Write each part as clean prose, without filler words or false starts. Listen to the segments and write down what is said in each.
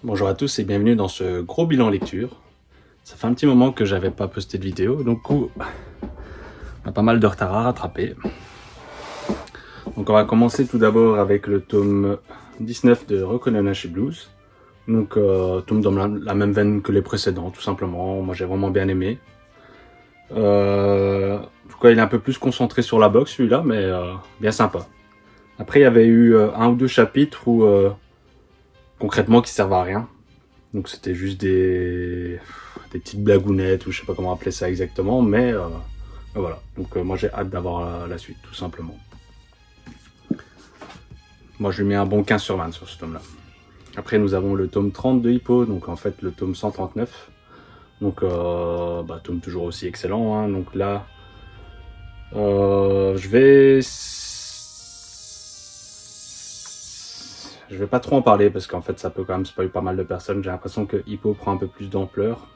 Bonjour à tous et bienvenue dans ce gros bilan lecture. Ça fait un petit moment que j'avais pas posté de vidéo, donc on a pas mal de retard à rattraper. Donc on va commencer tout d'abord avec le tome 19 de Rock-Ononashi Blues. Donc tome dans la même veine que les précédents, tout simplement. Moi j'ai vraiment bien aimé. En tout cas il est un peu plus concentré sur la boxe celui-là, mais bien sympa. Après il y avait eu un ou deux chapitres où concrètement qui servent à rien. Donc c'était juste des petites blagounettes ou je sais pas comment appeler ça exactement, mais voilà. Donc moi j'ai hâte d'avoir la suite tout simplement. Moi je lui mets un bon 15 sur 20 sur ce tome-là. Après nous avons le tome 30 de Hippo, donc en fait le tome 139. Donc tome toujours aussi excellent. Hein. Donc là je vais pas trop en parler parce qu'en fait ça peut quand même spoiler pas mal de personnes. J'ai l'impression que Hippo prend un peu plus d'ampleur.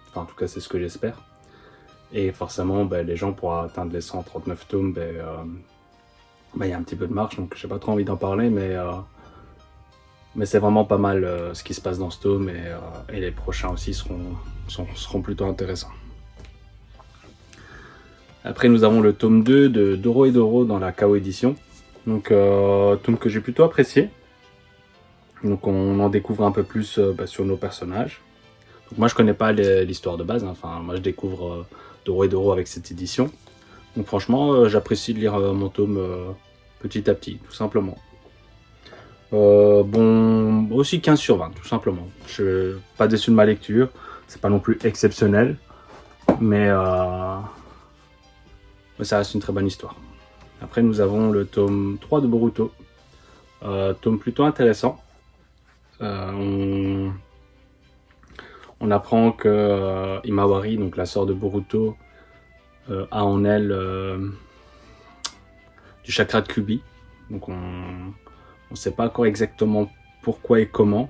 Enfin en tout cas c'est ce que j'espère. Et forcément, les gens pour atteindre les 139 tomes, y a un petit peu de marche, donc j'ai pas trop envie d'en parler, mais c'est vraiment pas mal ce qui se passe dans ce tome, et les prochains aussi seront plutôt intéressants. Après, nous avons le tome 2 de Doro et Doro dans la KO édition, donc tome que j'ai plutôt apprécié. Donc on en découvre un peu plus sur nos personnages. Donc moi je connais pas l'histoire de base, hein. Enfin moi je découvre Doro et Doro avec cette édition. Donc franchement j'apprécie de lire mon tome petit à petit, tout simplement. Bon, aussi 15 sur 20, tout simplement. Je suis pas déçu de ma lecture, c'est pas non plus exceptionnel, mais ça reste une très bonne histoire. Après nous avons le tome 3 de Boruto, tome plutôt intéressant. On apprend que Imawari, donc la sœur de Boruto, a en elle du chakra de Kubi. Donc on ne sait pas encore exactement pourquoi et comment,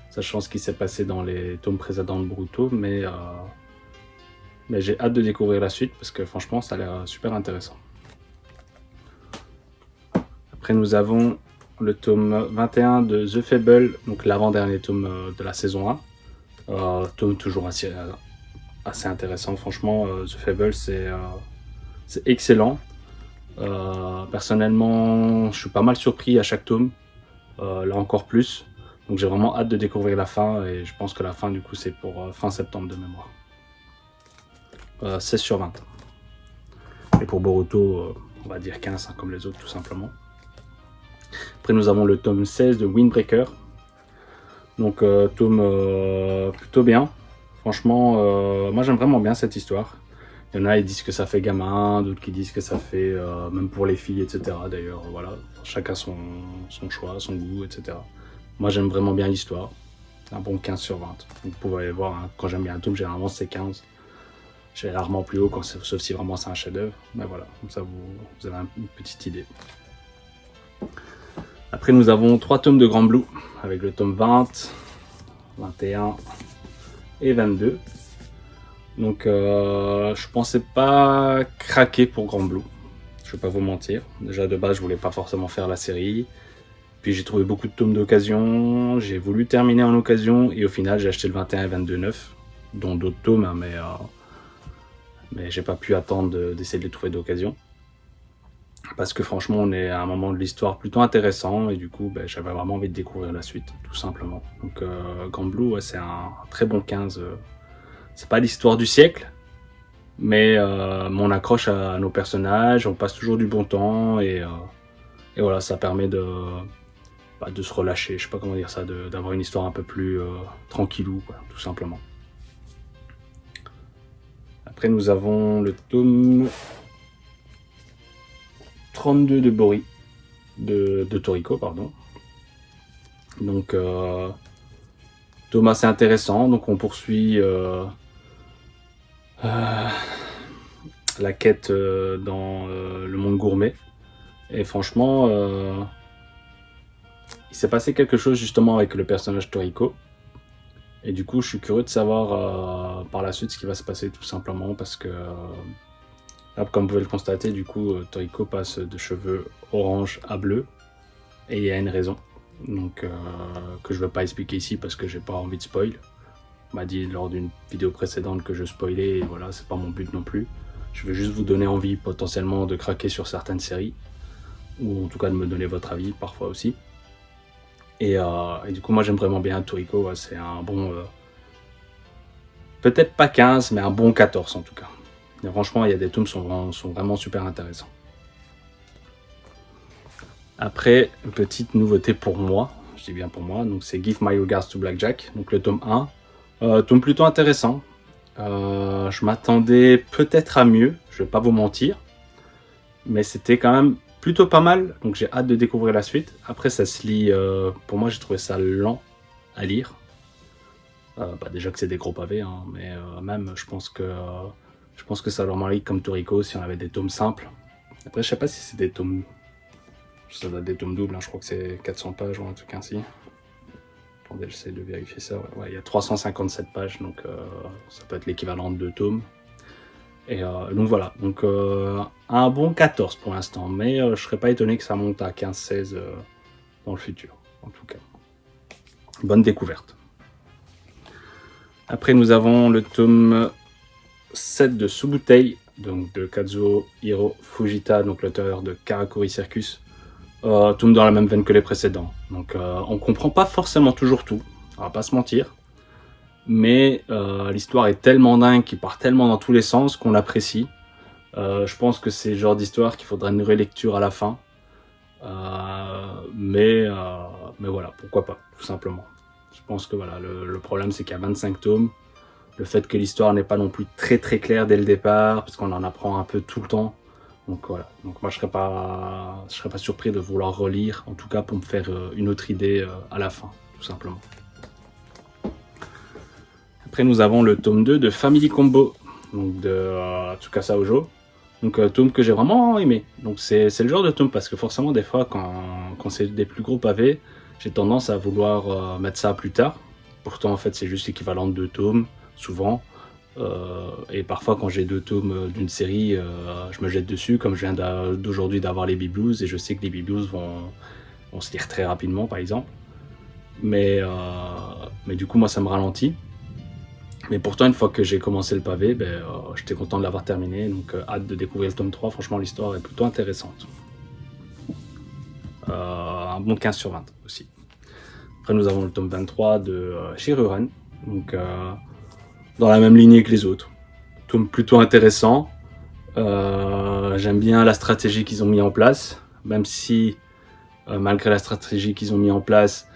sachant ce qui s'est passé dans les tomes précédents de Boruto, mais j'ai hâte de découvrir la suite parce que franchement ça a l'air super intéressant. Après nous avons le tome 21 de The Fable, donc l'avant-dernier tome de la saison 1. Tome toujours assez intéressant, franchement. The Fable c'est excellent. Personnellement je suis pas mal surpris à chaque tome, là encore plus, donc j'ai vraiment hâte de découvrir la fin, et je pense que la fin du coup c'est pour fin septembre de mémoire. 16 sur 20. Et pour Boruto on va dire 15 hein, comme les autres tout simplement. Après nous avons le tome 16 de Windbreaker, donc tome plutôt bien. Franchement moi j'aime vraiment bien cette histoire. Il y en a, ils disent que ça fait gamin, d'autres qui disent que ça fait même pour les filles, etc. D'ailleurs, voilà, chacun son choix, son goût, etc. Moi, j'aime vraiment bien l'histoire. C'est un bon 15 sur 20. Vous pouvez voir, hein, quand j'aime bien un tome, généralement c'est 15. J'ai rarement plus haut, sauf si vraiment c'est un chef-d'œuvre. Mais voilà, comme ça vous avez une petite idée. Après, nous avons 3 tomes de Grand Blue, avec le tome 20, 21 et 22. Donc je pensais pas craquer pour Grand Blue, je vais pas vous mentir. Déjà de base je voulais pas forcément faire la série, puis j'ai trouvé beaucoup de tomes d'occasion, j'ai voulu terminer en occasion, et au final j'ai acheté le 21 et 22 neuf, dont d'autres tomes, hein, mais j'ai pas pu attendre d'essayer de les trouver d'occasion. Parce que franchement on est à un moment de l'histoire plutôt intéressant, et du coup j'avais vraiment envie de découvrir la suite, tout simplement. Donc Grand Blue, ouais, c'est un très bon 15. C'est pas l'histoire du siècle, mais on accroche à nos personnages, on passe toujours du bon temps, et voilà, ça permet de se relâcher, je sais pas comment dire ça, d'avoir une histoire un peu plus tranquillou, quoi, tout simplement. Après nous avons le tome 32 de Bori, de Toriko, pardon. Donc tome assez intéressant, donc on poursuit la quête dans le monde gourmet. Et franchement, il s'est passé quelque chose justement avec le personnage Toriko. Et du coup, je suis curieux de savoir par la suite ce qui va se passer, tout simplement, parce que là, comme vous pouvez le constater, du coup, Toriko passe de cheveux orange à bleu, et il y a une raison. donc que je ne vais pas expliquer ici parce que j'ai pas envie de spoil. On m'a dit lors d'une vidéo précédente que je spoilais, et voilà, c'est pas mon but non plus. Je veux juste vous donner envie potentiellement de craquer sur certaines séries, ou en tout cas de me donner votre avis parfois aussi. Et du coup, moi j'aime vraiment bien Toriko, ouais, c'est un bon. Peut-être pas 15, mais un bon 14 en tout cas. Et franchement, il y a des tomes qui sont vraiment super intéressants. Après, une petite nouveauté pour moi, je dis bien pour moi, donc c'est Give My Regards to Blackjack, donc le tome 1. Tome plutôt intéressant. Je m'attendais peut-être à mieux, je vais pas vous mentir, mais c'était quand même plutôt pas mal, donc j'ai hâte de découvrir la suite. Après, ça se lit, pour moi j'ai trouvé ça lent à lire. Déjà que c'est des gros pavés, hein, mais même je pense que ça leur mérite comme Toriko si on avait des tomes simples. Après, je sais pas si c'est des tomes. Ça doit être des tomes doubles, hein, je crois que c'est 400 pages ou un truc ainsi. Attendez, j'essaie de vérifier ça. Ouais, il y a 357 pages, donc ça peut être l'équivalent de 2 tomes. Et donc voilà, donc un bon 14 pour l'instant, mais je serais pas étonné que ça monte à 15-16 dans le futur, en tout cas. Bonne découverte. Après, nous avons le tome 7 de Subutei, donc de Kazuo Hiro Fujita, donc l'auteur de Karakuri Circus. Tome dans la même veine que les précédents. Donc on comprend pas forcément toujours tout, on va pas se mentir. Mais l'histoire est tellement dingue, qu'il part tellement dans tous les sens qu'on l'apprécie. Je pense que c'est le genre d'histoire qu'il faudra une relecture à la fin. Mais voilà, pourquoi pas, tout simplement. Je pense que voilà, le problème c'est qu'il y a 25 tomes. Le fait que l'histoire n'est pas non plus très très claire dès le départ, parce qu'on en apprend un peu tout le temps. Donc voilà, donc moi je serais pas surpris de vouloir relire, en tout cas pour me faire une autre idée à la fin, tout simplement. Après nous avons le tome 2 de Family Combo, donc de Tsukasa Ojo. Donc tome que j'ai vraiment aimé. Donc c'est le genre de tome parce que forcément des fois quand c'est des plus gros pavés, j'ai tendance à vouloir mettre ça plus tard. Pourtant en fait c'est juste l'équivalent de 2 tomes, souvent. Et parfois quand j'ai 2 tomes d'une série, je me jette dessus, comme je viens d'aujourd'hui d'avoir les Blues, et je sais que les Blues vont se lire très rapidement par exemple. Mais du coup moi ça me ralentit. Mais pourtant, une fois que j'ai commencé le pavé, j'étais content de l'avoir terminé, donc hâte de découvrir le tome 3. Franchement, l'histoire est plutôt intéressante. Un bon 15 sur 20 aussi. Après, nous avons le tome 23 de Shiruren, donc dans la même lignée que les autres. Tome plutôt intéressant. J'aime bien la stratégie qu'ils ont mis en place, même si, malgré la stratégie qu'ils ont mis en place,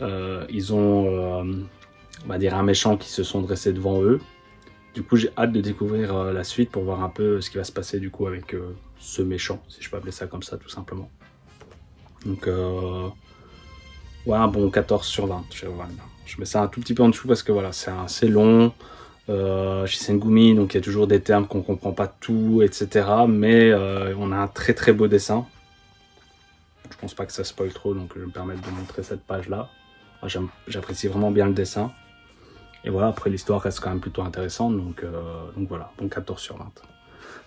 ils ont... on va dire un méchant qui se sont dressés devant eux. Du coup, j'ai hâte de découvrir la suite pour voir un peu ce qui va se passer du coup avec ce méchant, si je peux appeler ça comme ça, tout simplement. Donc, ouais, un bon 14 sur 20. Je mets ça un tout petit peu en dessous parce que voilà, c'est assez long. Shisengumi, donc il y a toujours des termes qu'on comprend pas tout, etc. Mais on a un très très beau dessin. Je pense pas que ça spoil trop, donc je vais me permettre de montrer cette page-là. J'apprécie vraiment bien le dessin. Et voilà, après l'histoire reste quand même plutôt intéressante, donc voilà, bon 14 sur 20.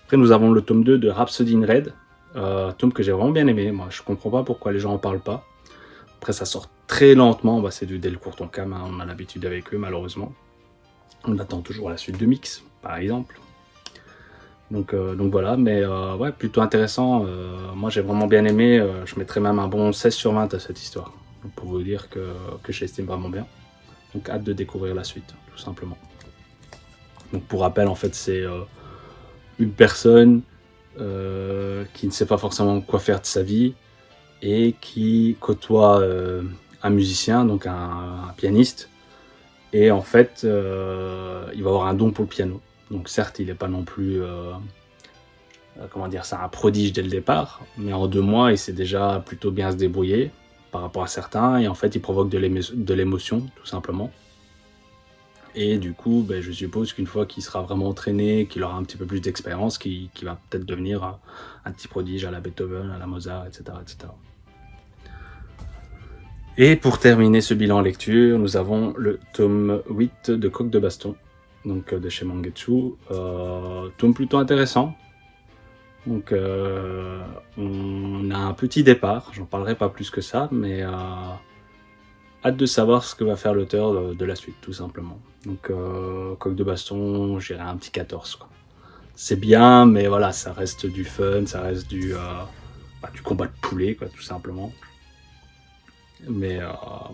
Après nous avons le tome 2 de Rhapsody in Red, tome que j'ai vraiment bien aimé, moi je comprends pas pourquoi les gens en parlent pas. Après ça sort très lentement, c'est du Delcourt Tonkam, hein, on a l'habitude avec eux malheureusement. On attend toujours la suite de Mix, par exemple. Donc voilà, mais ouais, plutôt intéressant, moi j'ai vraiment bien aimé, je mettrais même un bon 16 sur 20 à cette histoire, donc, pour vous dire que je l'estime vraiment bien. Donc hâte de découvrir la suite, tout simplement. Donc pour rappel, en fait, c'est une personne qui ne sait pas forcément quoi faire de sa vie et qui côtoie un musicien, donc un pianiste. Et en fait, il va avoir un don pour le piano. Donc certes, il n'est pas non plus, comment dire ça, un prodige dès le départ, mais en 2 mois, il sait déjà plutôt bien se débrouiller par rapport à certains, et en fait il provoque de l'émotion tout simplement. Et du coup je suppose qu'une fois qu'il sera vraiment entraîné, qu'il aura un petit peu plus d'expérience, qu'il va peut-être devenir un petit prodige à la Beethoven, à la Mozart, etc., etc. Et pour terminer ce bilan lecture, nous avons le tome 8 de Coq de Baston, donc de chez Mangetsu, tome plutôt intéressant. Donc on a un petit départ, j'en parlerai pas plus que ça, mais hâte de savoir ce que va faire l'auteur de la suite, tout simplement. Donc, Coq de Baston, j'irai un petit 14, quoi. C'est bien, mais voilà, ça reste du fun, ça reste du combat de poulet, quoi, tout simplement. Mais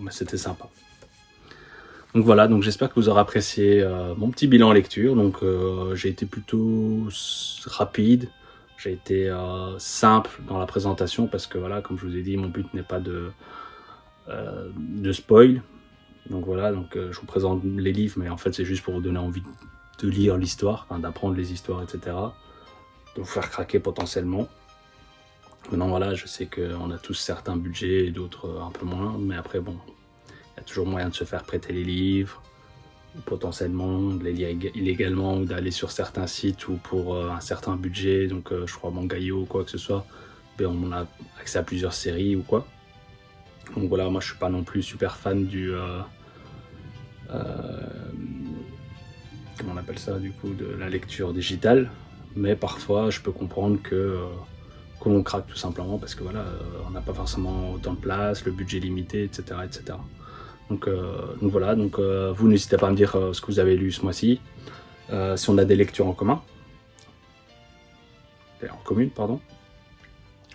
c'était sympa. Donc voilà, donc j'espère que vous aurez apprécié mon petit bilan lecture. Donc j'ai été plutôt rapide, j'ai été simple dans la présentation parce que voilà, comme je vous ai dit, mon but n'est pas de spoil. Donc voilà, donc je vous présente les livres, mais en fait c'est juste pour vous donner envie de lire l'histoire, enfin, d'apprendre les histoires, etc. De vous faire craquer potentiellement. Maintenant voilà, je sais qu'on a tous certains budgets et d'autres un peu moins, mais après bon, il y a toujours moyen de se faire prêter les livres, ou potentiellement de les lire illégalement, ou d'aller sur certains sites où pour un certain budget, donc je crois Mangayo ou quoi que ce soit, ben, on a accès à plusieurs séries ou quoi. Donc voilà, moi je suis pas non plus super fan du comment on appelle ça du coup, de la lecture digitale, mais parfois je peux comprendre que l'on craque tout simplement parce que voilà, on n'a pas forcément autant de place, le budget limité, etc. etc. Donc voilà, donc vous n'hésitez pas à me dire ce que vous avez lu ce mois-ci, si on a des lectures en commun, en commune, pardon.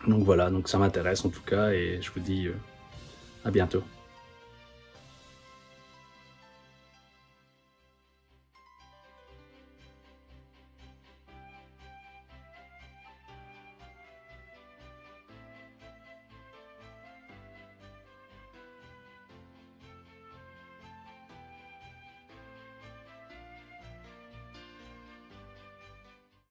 Donc voilà, donc ça m'intéresse en tout cas et je vous dis à bientôt.